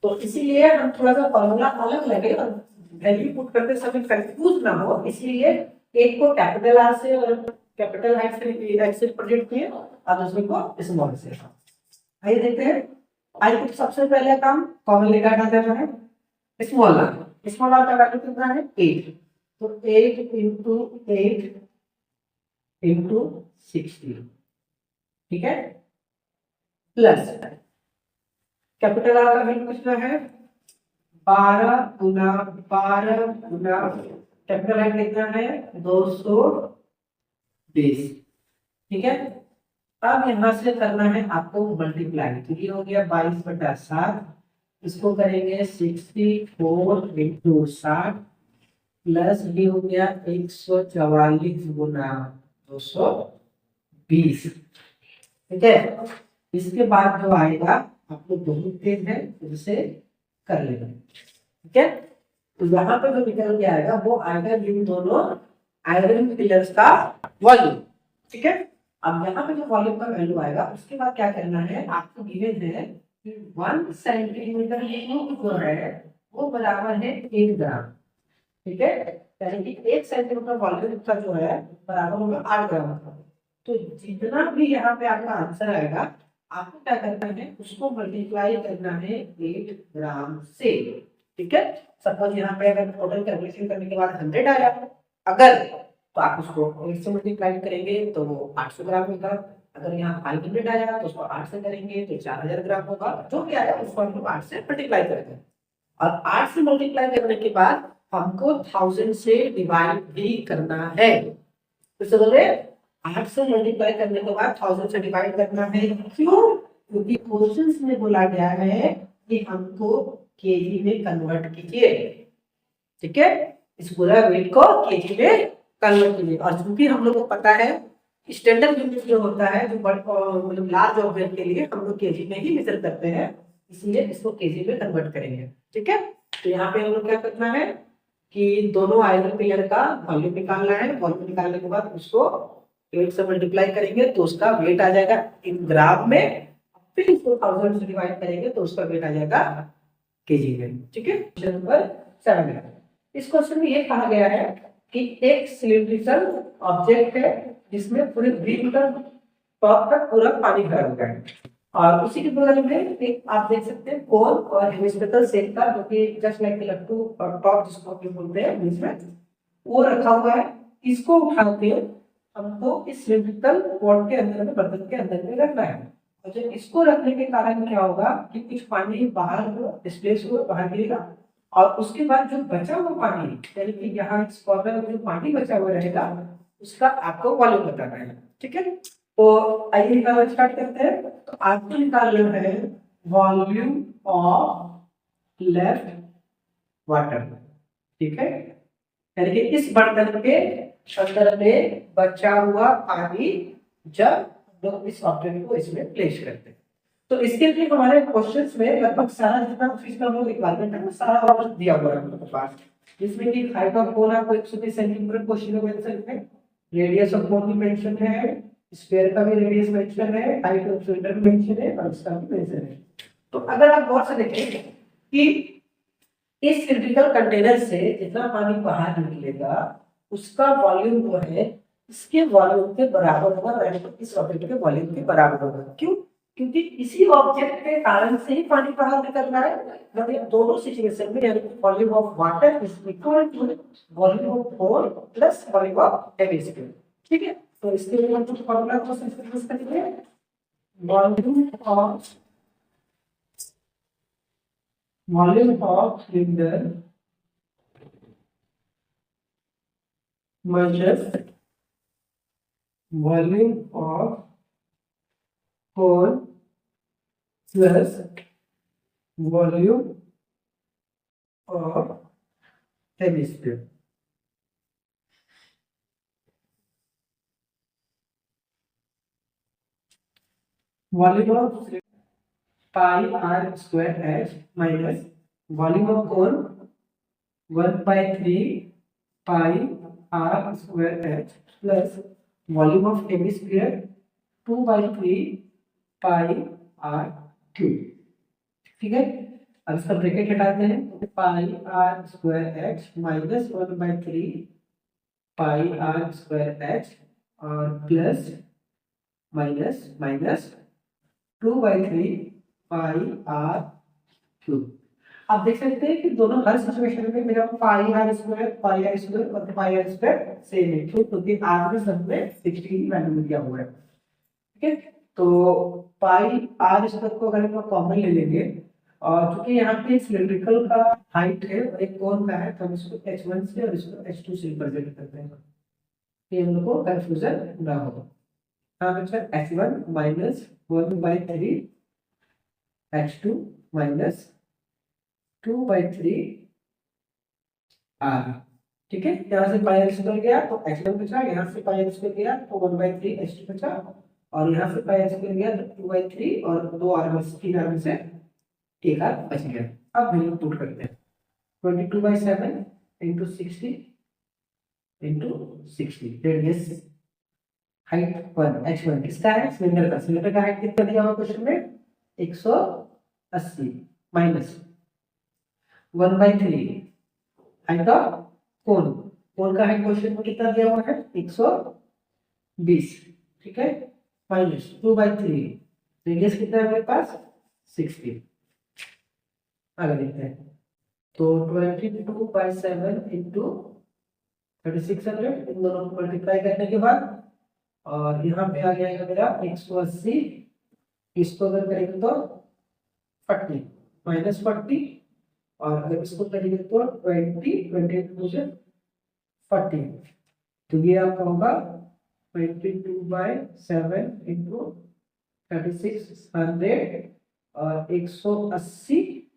Speaker 1: तो इसीलिए हम थोड़ा सा फॉर्मूला अलग लगे और वैल्यू पुट करते समय कंफ्यूज ना हो, इसलिए एक को कैपिटल आर से और कैपिटल एच से प्रोजेक्ट किए और दूसरे को स्मॉल से। आइए देखते हैं, आई कुछ सबसे पहले काम कॉमन लेकर हटा देना है स्मॉल आर। स्मॉल आर का वैल्यू कितना है 8, तो 8 इंटू 8 इंटू 60, ठीक है, प्लस कैपिटल आर का वैल्यू कितना है 12 गुना 12 गुना कैपिटल आर कितना है 220, ठीक है। अब यहां से करना है आपको मल्टीप्लाई, तो ये हो गया 22/7, इसको करेंगे 64 इंटू 60 प्लस ये हो गया 144 गुना 220, ठीक है। इसके बाद जो आएगा आपको बहुत तेज है उसे कर लेना, ठीक है। तो यहाँ पे जो निकल के आएगा वो आएगा इन दोनों आयरन पिलर्स का वॉल्यूम, ठीक है। अब यहाँ पे जो वॉल्यूम का वैल्यू आएगा उसके बाद क्या करना है, आपको गिवन है कि 1 सेंटीमीटर क्यूब जो है वो बराबर है 1 ग्राम, ठीक है। यानी कि 1 सेंटीमीटर वॉल्यूम का जो है बराबर होगा 8 ग्राम का। तो जितना भी यहाँ पे आपका आंसर आएगा आपको क्या करना है, उसको मल्टीप्लाई करना है 8 ग्राम से, ठीक है। सपोज यहाँ पे अगर टोटल कैलकुलेशन करने के बाद 100 आया अगर, तो आप उसको 8 से मल्टीप्लाई करेंगे तो वो 800 ग्राम होगा। अगर यहाँ 500 आया तो उसको 8 से करेंगे तो 4000 ग्राम होगा। जो भी आया उसको हम लोग 8 से मल्टीप्लाई करेंगे, और 8 से मल्टीप्लाई करने के बाद हमको 1000 से डिवाइड भी करना है। तो चलो 8 से मल्टीप्लाई करने के बाद 1000 से डिवाइड करना है, क्यों? क्योंकि क्वेश्चंस में बोला गया है कि हमको केजी में कन्वर्ट कीजिए, ठीक है। इस पूरा वेट को केजी में कन्वर्ट कीजिए, और चूंकि हम लोग को पता है स्टैंडर्ड यूनिट जो होता है जो मतलब लार्ज ऑब्जेक्ट के लिए हम लोग केजी में ही मेजर करते हैं, इसलिए इसको केजी में कन्वर्ट करेंगे, ठीक है। तो यहाँ पे हम लोग क्या करना है कि दोनों आयरन पिलर का वॉल्यूम निकालना है। वॉल्यूम निकालने के बाद उसको 8 से मल्टीप्लाई करेंगे तो उसका वेट आ जाएगा इन ग्राम में, फिर इसको 1000 से डिवाइड करेंगे तो उसका वेट आ जाएगा केजी में, ठीक है। क्वेश्चन नंबर 7 इस क्वेश्चन में ये कहा गया है कि एक सिलिंड्रिकल ऑब्जेक्ट है जिसमें पूरे बीम का टॉप तक पूरा पानी भरा हुआ है, और उसी के बगल में एक आप देख सकते हैं कोन और हेमिस्फेरिकल शेप का, जो कि जस्ट लाइक लट्टू और टॉप जिसको हम बोलते हैं इसमें वो रखा हुआ है। इसको उठा के हमको इस सिलिंड्रिकल पॉट के अंदर में, बर्तन के अंदर में रखना है। और जब इसको रखने के कारण क्या होगा कि कुछ पानी बाहर डिस्प्लेस हो, बाहर गिरेगा, और उसके बाद जो बचा हुआ पानी, यानी कि यहाँ इस कॉर्नर में जो पानी बचा हुआ रहेगा उसका आपको वॉल्यूम बताना है, ठीक है। तो आइए निकालना स्टार्ट करते हैं। तो आपको निकालना है वॉल्यूम ऑफ लेफ्ट वाटर, ठीक है। यानी कि इस बर्तन के अंदर में बचा हुआ पानी जब लोग इस ऑब्जेक्ट को इसमें प्लेस करते हैं। तो इसके लिए हमारे क्वेश्चंस में लगभग सारा जितना फिजिकल हम लोग रिक्वायरमेंट है सारा वापस दिया हुआ है हम लोग के पास, जिसमें कि हाइट ऑफ कोन आपको 120 सेंटीमीटर क्वेश्चन में मेंशन है, रेडियस ऑफ कोन भी मेंशन है, स्फीयर का भी रेडियस मेंशन है, हाइट ऑफ सिलेंडर भी मेंशन है, और इसका भी मेंशन है। तो अगर आप गौर से देखें कि इस सिलिंड्रिकल कंटेनर से जितना पानी बाहर निकलेगा उसका वॉल्यूम जो है इसके वॉल्यूम के बराबर होगा, यानी कि इस ऑब्जेक्ट के वॉल्यूम के बराबर होगा। क्यों? क्योंकि इसी ऑब्जेक्ट के कारण से ही पानी बाहर निकल रहा है। मतलब दोनों सिचुएशन में यानी कि volume of water is equal to volume of cone plus volume of hemisphere, ठीक है। तो इसके लिए हम कुछ फार्मूला को यूज करेंगे। Volume of cylinder minus volume of cone plus volume of hemisphere. Volume of pi r square h minus volume of cone 1/3 pi r square h plus volume of hemisphere 2/3 pi r cube, ठीक है। अब इसका bracket हटाते हैं, pi r square h minus 1/3 pi r square h और plus minus minus 2/3 pi r cube. आप देख सकते हैं कि दोनों हर सिचुएशन में मेरा पाई आर स्क्वायर और पाई आर स्क्वायर सेम है, क्योंकि आर में सब में 60 की वैल्यू दिया हुआ है। ठीक है, तो पाई आर स्क्वायर को अगर हम कॉमन ले लेंगे, और चूंकि यहाँ पे सिलिंड्रिकल का हाइट है और एक कोन का है, तो हम इसको h1 से और इसको h2 से रिप्रेजेंट करते हैं, कि हम लोग को कंफ्यूजन ना हो। हाँ बच्चा, h1 minus 1/3 h2 minus 2/3 r। ठीक है, यहाँ से पाई आर स्क्वायर गया तो h1 बचा, यहाँ से पाई आर स्क्वायर गया तो 1/3 h2 बचा, और यहाँ से पाई आर स्क्वायर गया तो 2/3 और 2r में से 3r में से 1r बच गया। अब वैल्यू पुट करते हैं, 22/7 into 60 into 60, radius height 1 h1 किसका है, सिलेंडर का। सिलेंडर का हाइट कितना दिया हुआ क्वेश्चन में, 180 माइनस 1/3 हाइट ऑफ कोन। कोन का हाइट क्वेश्चन में कितना दिया हुआ है, 120। ठीक है, माइनस 2/3, रेडियस कितना है हमारे पास, 60। आगे देखते हैं, तो 22/7 इंटू 3600, इन दोनों को मल्टीप्लाई करने के बाद, और यहाँ पे आ जाएगा मेरा 180, इसको अगर करेंगे तो 40 माइनस 40, और अगर इसको करेंगे तो 22 से 40, तो ये आपका होगा 22/7 इंटू 3600 और 180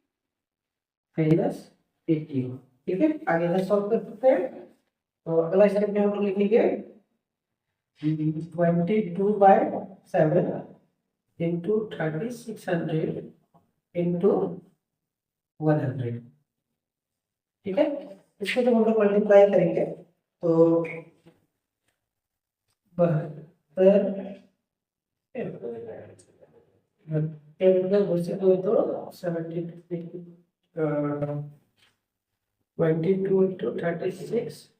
Speaker 1: माइनस 80। ठीक है, आगे का सॉल्व कर सकते हैं। तो अगला स्टेप में हम लोग लिखेंगे 22/7 इंटू 3600 इंटू 100। ठीक है, इसको जब हम लोग मल्टीप्लाई करेंगे तो 22 इंटू 36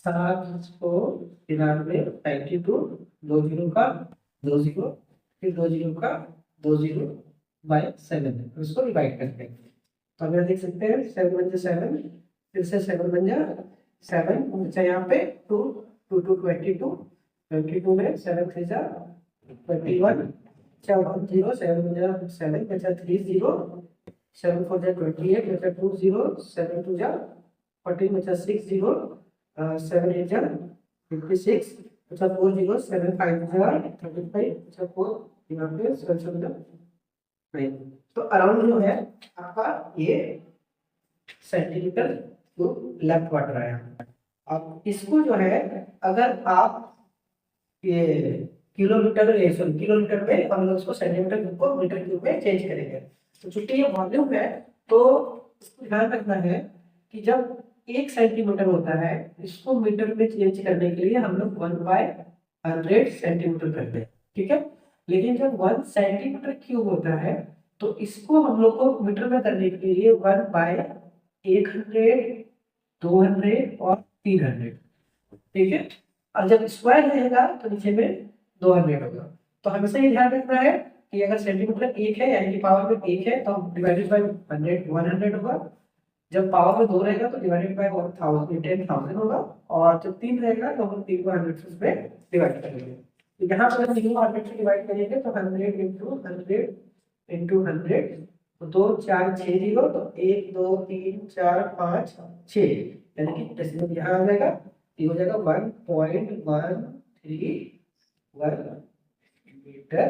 Speaker 1: 792 दो जीरो का 2 जीरो, फिर 2 जीरो का 2 जीरो बाय 7, इसको डिवाइड करते हैं। तो अगर देख सकते हैं 7 बन जा 7, फिर से 7 बन जा 7, बचा यहाँ पे 2 2 2 22, 22 में 7 3 जा 21, 4 0 7 बन जा 7, बचा 3 0, 7 4 जा 28, बचा 2 0, 7 2 जा 14, बचा 6 0, 7 8 जा 56, बचा 4 0, 7 5 जा 35, बचा 4 यहाँ पे 7 7 जा 9। तो अराउंड जो है आपका ये सेंटीमीटर तो लेफ्ट क्वार्टर आया। अब इसको जो है अगर आप ये किलोमीटर पे हम लोग इसको सेंटीमीटर क्यूब को मीटर क्यूब में चेंज करेंगे। तो चूंकि ये वॉल्यूम है तो इसको ध्यान रखना है कि जब 1 सेंटीमीटर होता है, इसको मीटर में चेंज करने के लिए हम लोग 1/100 सेंटीमीटर करते हैं। ठीक है, लेकिन जब 1 सेंटीमीटर क्यूब होता है तो इसको हम लोग को मीटर में करने के लिए 1/100, 200 और 300। ठीक है, और जब स्क्वायर रहेगा तो नीचे में 200 होगा। तो हमेशा ये ध्यान रखना है कि अगर सेंटीमीटर 1 है यानी कि पावर में 1 है तो डिवाइडेड बाय 100 होगा। जब पावर में 2 रहेगा तो डिवाइडेड बाय 1000 होगा, और जब 3 रहेगा तो हम 3 को 100 से डिवाइड करेंगे। तो यहाँ पर हम 3 को 100 से डिवाइड करेंगे तो 100 इंटू 100, तो 2 4 6 0, तो 1 2 3 4 5 6, यानी कि डेसिमल यहाँ आ जाएगा, ये हो जाएगा 1.131 मीटर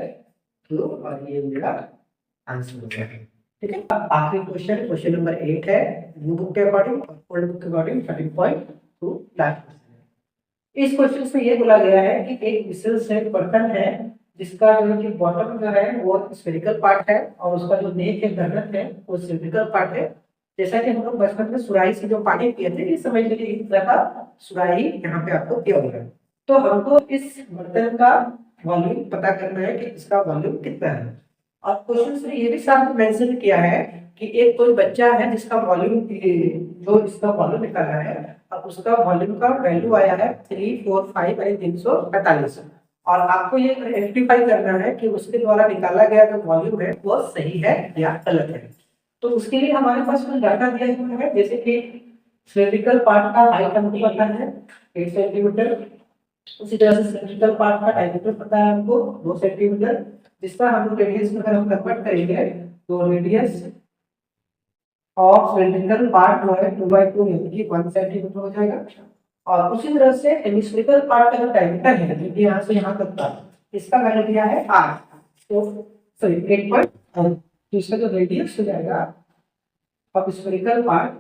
Speaker 1: क्यूब, और ये मेरा आंसर हो गया। ठीक है, अब आखिरी क्वेश्चन नंबर 8 है, न्यू बुक के अकॉर्डिंग और ओल्ड बुक के अकॉर्डिंग 13.2 लाख। इस क्वेश्चन में ये बोला गया है कि एक विशेष बर्तन है जिसका जो है कि बॉटम जो है वो स्फेरिकल पार्ट है और उसका जो नेक है गर्दन है वो सिलिंड्रिकल पार्ट है। जैसा कि हम लोग बचपन में सुराही से जो पानी पिए थे, इस समझ लीजिए इस तरह का सुराही यहाँ पे आपको दिया हुआ है। तो हमको इस बर्तन का वॉल्यूम पता करना है कि इसका वॉल्यूम कितना है। और क्वेश्चन में ये भी साथ मेंशन किया है कि एक कोई बच्चा है जिसका वॉल्यूम जो इसका वॉल्यूम निकाला है, और उसका वॉल्यूम का वैल्यू आया है 345 यानी 345। और आपको ये रेक्टिफाई करना है कि उसके द्वारा निकाला गया जो वॉल्यूम है वो सही है या गलत है। तो उसके लिए हमारे पास कुछ डाटा दिया हुआ है, जैसे कि सिलिंड्रिकल पार्ट का हाइट हमको पता है 8 सेंटीमीटर, उसी तरह से सिलिंड्रिकल पार्ट का डायमीटर पता है हमको 2 सेंटीमीटर, जिसका हम लोग रेडियस में अगर हम कन्वर्ट करेंगे तो रेडियस ऑफ सिलिंड्रिकल पार्ट जो है 2/2 यानी कि 1 सेंटीमीटर हो जाएगा। और उसी तरह से हेमिस्फेरिकल पार्ट का जो डायमीटर है जो कि यहाँ से यहाँ तक का, इसका वैल्यू दिया है 8, तो सॉरी 8 तो इसका जो रेडियस हो जाएगा ऑफ स्फेरिकल पार्ट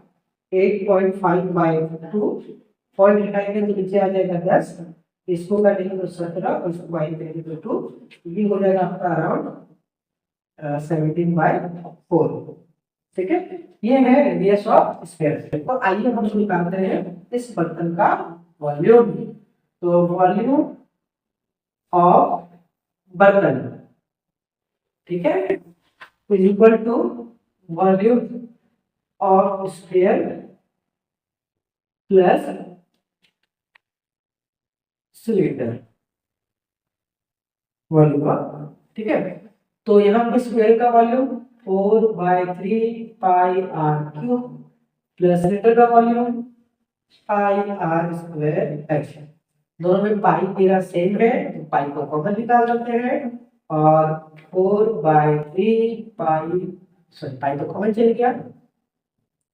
Speaker 1: 8.5/2, पॉइंट हटाएंगे तो नीचे आ जाएगा 10, इसको काटेंगे तो 17 और इसको बाई करेंगे तो 2, ये हो जाएगा आपका अराउंड 17/4। ठीक है, ये है रेडियस ऑफ स्फीयर। तो आइए हम निकालते हैं इस बर्तन का वॉल्यूम। तो वॉल्यूम ऑफ बर्तन, ठीक है, is equal to volume of sphere plus cylinder volume. ठीक है, तो यहाँ पर स्फीयर का वॉल्यूम 4/3πr³ प्लस सिलेंडर का वॉल्यूम πr²h। दोनों में पाई मेरा सेम है तो पाई को कॉमन निकाल सकते हैं, और 4/3 सॉरी पाई तो कॉमन चले गया,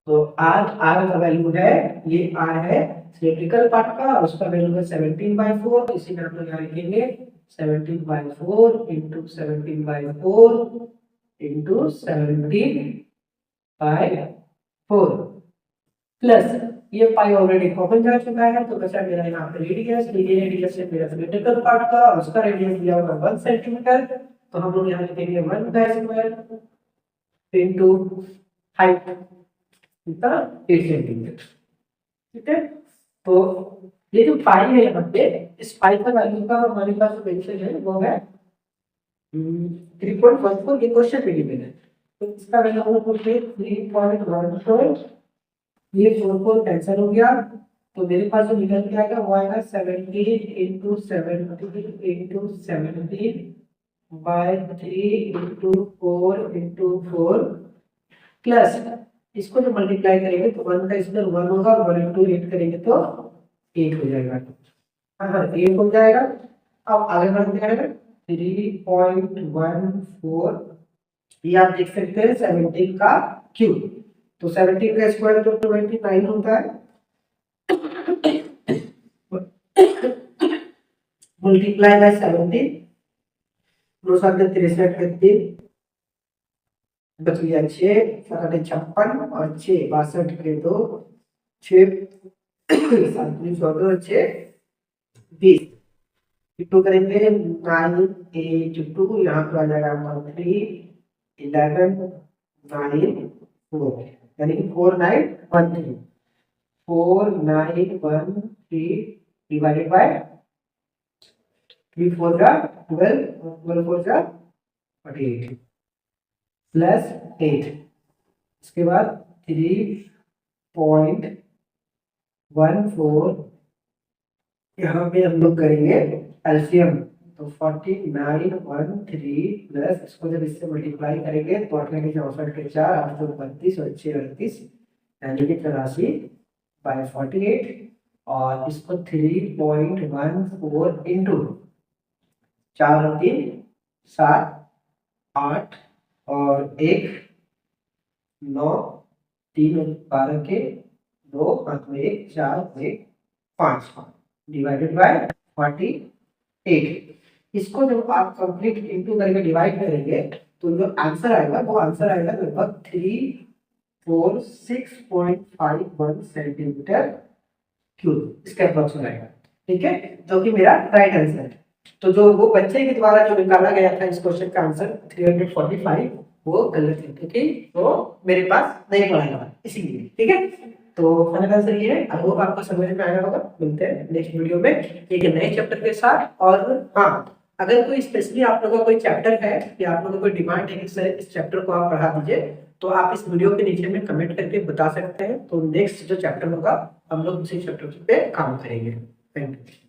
Speaker 1: तो आर का वैल्यू है, ये आर है सिलिंड्रिकल पार्ट का, उसका वैल्यू है 17/4, इसी में हम लोग यहाँ लिखेंगे 17/4 × 17/4 × 17/4 प्लस ये पाई ऑलरेडी कॉमन जा चुका है, तो बचा मेरा यहाँ पे रेडियस, ये रेडियस है मेरा सिलिंड्रिकल पार्ट का, उसका रेडियस दिया हुआ 1 सेंटीमीटर, तो हम लोग यहाँ लिखेंगे 1/² इनटू हाइट कितना 8 सेंटीमीटर। ठीक है, तो ये जो पाई है यहाँ पे, इस पाई का वैल्यू का हमारे पास जो मेंशन है वो है 3.14, ये क्वेश्चन में गिवन है, तो इसका वैल्यू हम लोग 3.14, ये 4 कैंसिल हो गया, तो मेरे पास जो निकल के आएगा वो आएगा 17 × 17 × 17/3 × 4 × 4 प्लस इसको जो मल्टीप्लाई करेंगे तो 1 का स्क्वायर 1 होगा, 1 × 8 करेंगे तो 8 हो जाएगा। हाँ 8 हो जाएगा। अब आगे बढ़ते हैं 3.14, ये आप देख सकते हैं 17 का क्यूब, तो 17 का स्क्वायर तो 29 होता है, मल्टीप्लाई बाय 17, 2 7 63 3 बच गया 6, 56 और 6 62 के 2 6 7 14 6 20 2 करेंगे 9 8 2, यहाँ पर आ जाएगा आपका 3 11 9 4 यानी कि 4913 डिवाइडेड बाय 3 4 जा 12 12 4 जा 48 प्लस 8, इसके बाद 3.14, यहाँ पे हम लोग करेंगे एलसीएम, तो 4913 प्लस इसको जब इससे मल्टीप्लाई करेंगे तो 64 के 4 8 2 32 और 6 38 यानी कि 83/48, और इसको 3.14 इंटू 4 और 3 7 8 और 1 9 3 12 के 2 हाथ में 1 4 1 5 डिवाइडेड बाय 48। इसको जब आप कंप्लीट इंटू करके डिवाइड करेंगे तो जो आंसर आएगा वो आंसर आएगा लगभग 346.51 सेंटीमीटर क्यूब, इसका अप्रोक्स आएगा। ठीक है, जो कि मेरा राइट आंसर है। तो जो वो बच्चे के द्वारा जो निकाला गया था इस क्वेश्चन का आंसर 345 वो गलत है, क्योंकि वो मेरे पास नहीं पढ़ाया इसीलिए। ठीक है, तो फाइनल आंसर ये है। आई होप आपको समझ में आया होगा। मिलते हैं नेक्स्ट वीडियो में एक नए चैप्टर के साथ। और हाँ, अगर कोई स्पेशली आप लोगों का कोई चैप्टर है या आप लोगों को कोई डिमांड है कि सर इस चैप्टर को आप पढ़ा दीजिए, तो आप इस वीडियो के नीचे में कमेंट करके बता सकते हैं। तो नेक्स्ट जो चैप्टर होगा हम लोग उसी चैप्टर पे काम करेंगे। Thank you.